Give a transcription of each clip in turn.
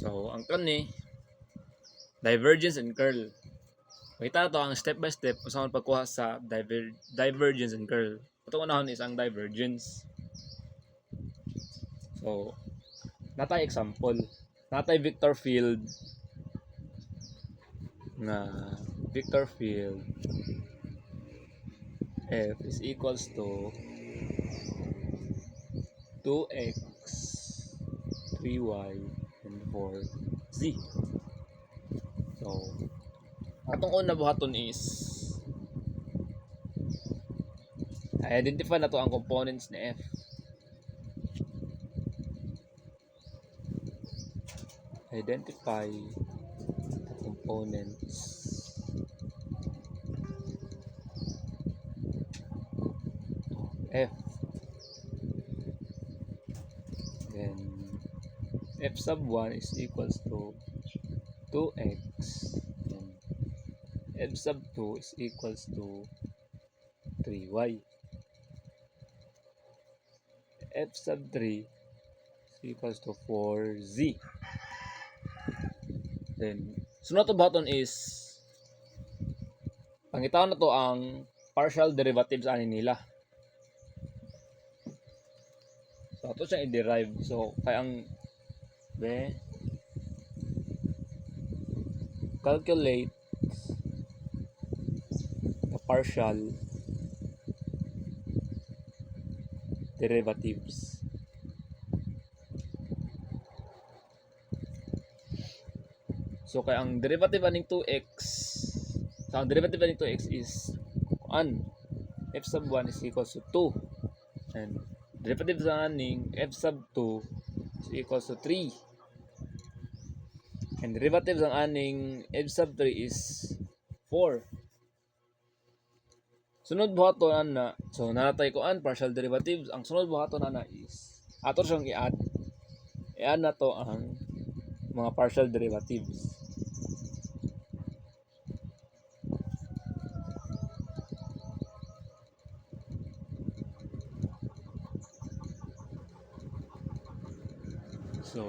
So, ang ni divergence and curl. Makita to ang step by step kung saan pagkuha sa divergence and curl. Ito unahon is ang divergence. So, natay example. Natay vector field na vector field F is equals to 2x, 3y, and 4z. So, atong una buhaton is identify na to ang components ni F. Identify the components of F. Then F sub 1 is equals to 2x, and F sub 2 is equals to 3y. F sub 3 is equals to 4z. Then, sunod to button is pangitaw na to ang partial derivatives ani nila. So, ato siyang i-derive. So, kaya ang calculate the partial derivatives. So, kaya ang derivative aning 2x, so ang derivative aning 2x is f sub 1 is equals to 2. And derivative sa aning f sub 2 is equals to 3. And derivative sa aning f sub 3 is 4. Sunod buhaton na, so nanatay ko partial derivatives. Ang sunod buhaton na is ato siyang i-add. I-add na to ang mga partial derivatives. So,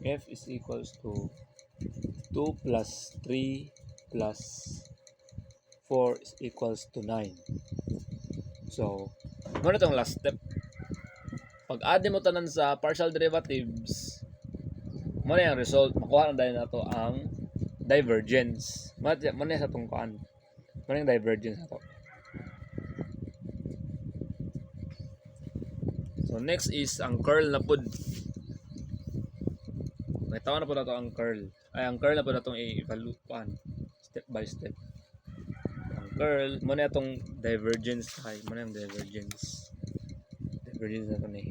f is equals to 2 plus 3 plus 4 is equals to 9. So, ano itong last step? Pag add mo tanan sa partial derivatives, mo na yung result, makuha na dahil na to ang divergence. Mo na sa itong kuan. Mo na yung divergence na to. So, next is ang curl na pod. May tawa na po na to ang curl. Ay, ang curl na po na itong i-evaluate step by step. Ang curl, mo na itong divergence. Ay, mo na yung divergence. Divergence na ito ni.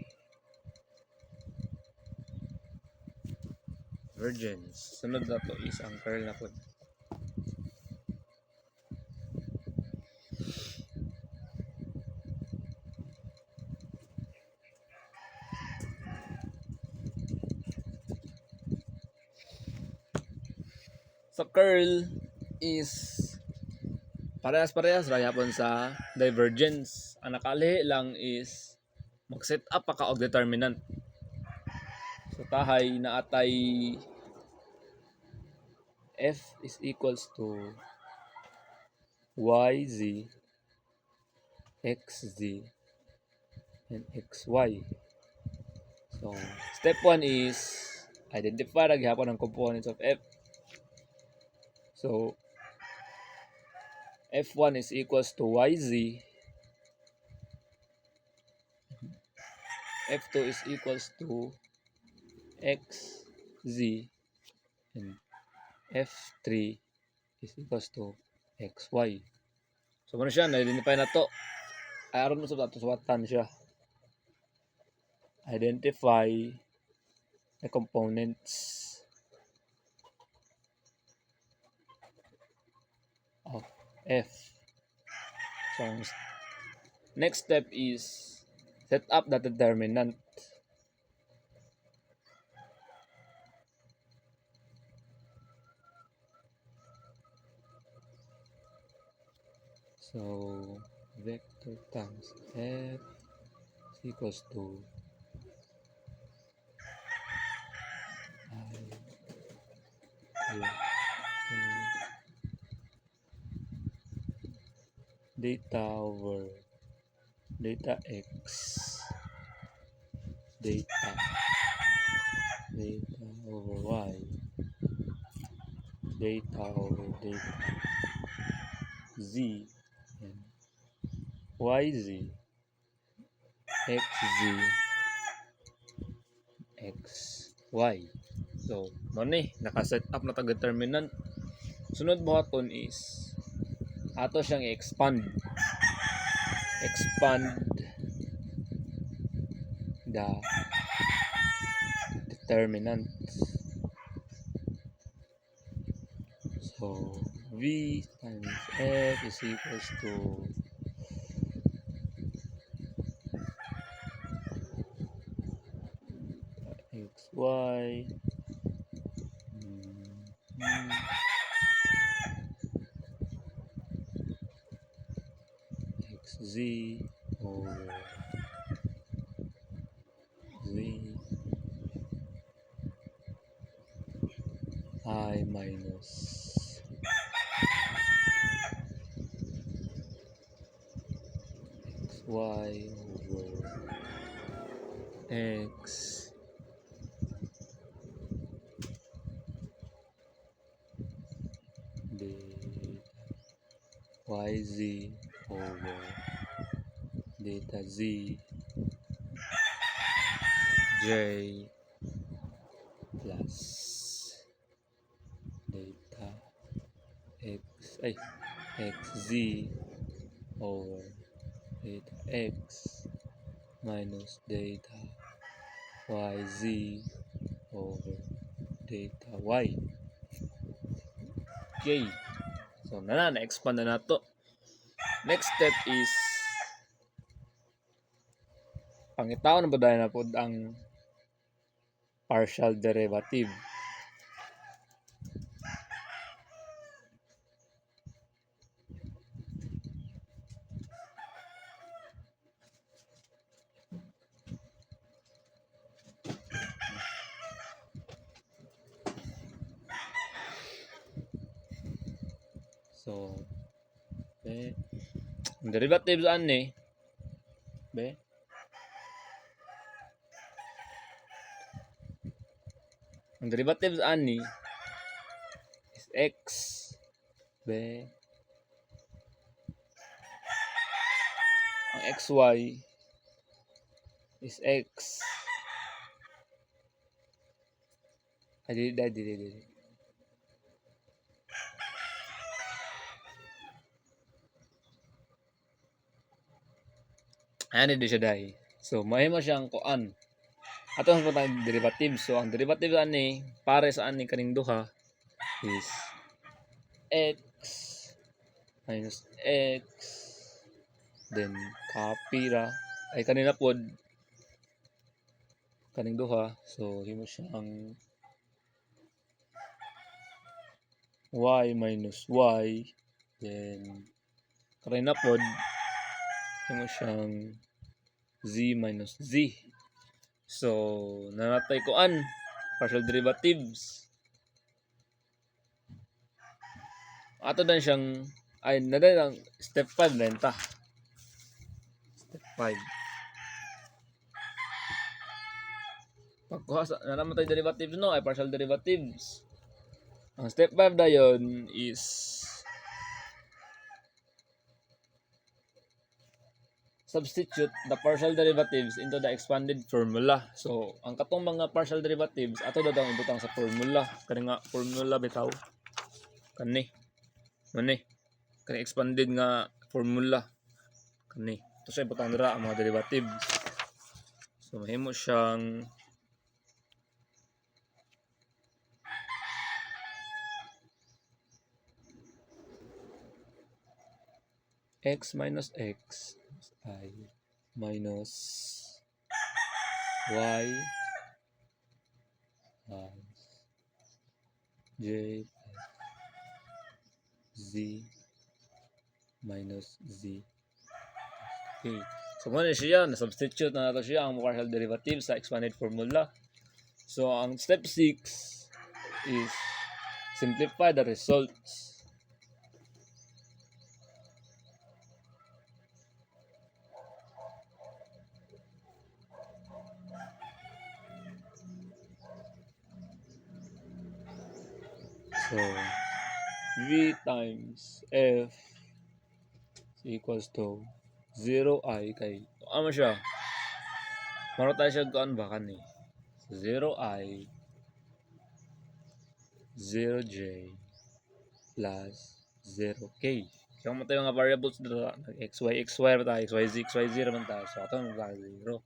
Divergence. Sunod na to is ang curl na po. So, curl is parehas-parehas ra yapon sa divergence. Ang nakalihi lang is mag-set up pa ka og determinant. So, tahay na atay f is equals to yz, xz, and xy. So, step 1 is identify ra gyapon ang components of f. So, f1 is equals to yz, f2 is equals to xz, and f3 is equals to xy. So, ano siya? Na-identify na to. Ay, aron mo sa suwatan siya. Identify the components of f. So, next step is set up the determinant. So, vector times f is equals to data over data x data over y data over data z and yz xy. So mo ni naka-set up na tag determinant. Sunod buhaton is ato siyang expand the determinant. So v times f is equals to xy xz over z I minus xy over x yz over data z j plus data xz over data x minus data yz over data y. Okay. So na-expand na nato. Next step is pangitaon na ba dahil na po ang partial derivative. So, ang derivatives ani ang derivatives ani is x ang xy is x dili. Ano din siya dahil. So, mahimo siyang kuan. Ato sa patang derivative. So, ang derivative ani pare sa ani kaning duha is x minus x then copy ra ay kanina pod kaning duha. So, himo siyang y minus y then kanina pod himo siyang z minus z. So, nanatay kuan partial derivatives. Ato dan siyang ay naday ang step 5 na ta. Step 5. Pagkuha sa namatay derivatives no ay partial derivatives. Ang step 5 dayon is substitute the partial derivatives into the expanded formula. So, ang katong mga partial derivatives ato daw ibutang sa formula. Kani nga formula bitaw. Kani expanded nga formula. Kani. Ito siya ibutang dira ang mga derivatives. So, mahimo siyang x minus x I minus y plus j z minus z. Okay. So, muna siya, na-substitute na nato siya ang partial derivative sa expanded formula. So, ang step 6 is simplify the results. So, V times F equals to 0i kay ano siya? Maro tayo siya kuan ba kani? 0i 0j plus 0k. So, mo tayo nga variables dito, xy, xy ra tayo, xyz, xyz raman tayo. So, ato ang 0.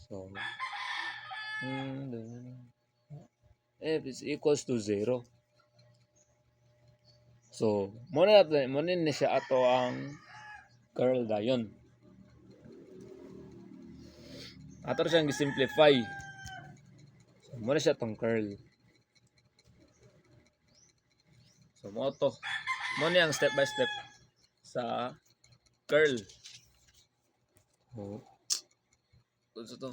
So, f is equals to 0. So, muna na siya ato ang curl dayon. Ato siyang gi-simplify. So, muna siya tong curl. So, mo to. Muna ang step by step sa curl. Oh. Ito to.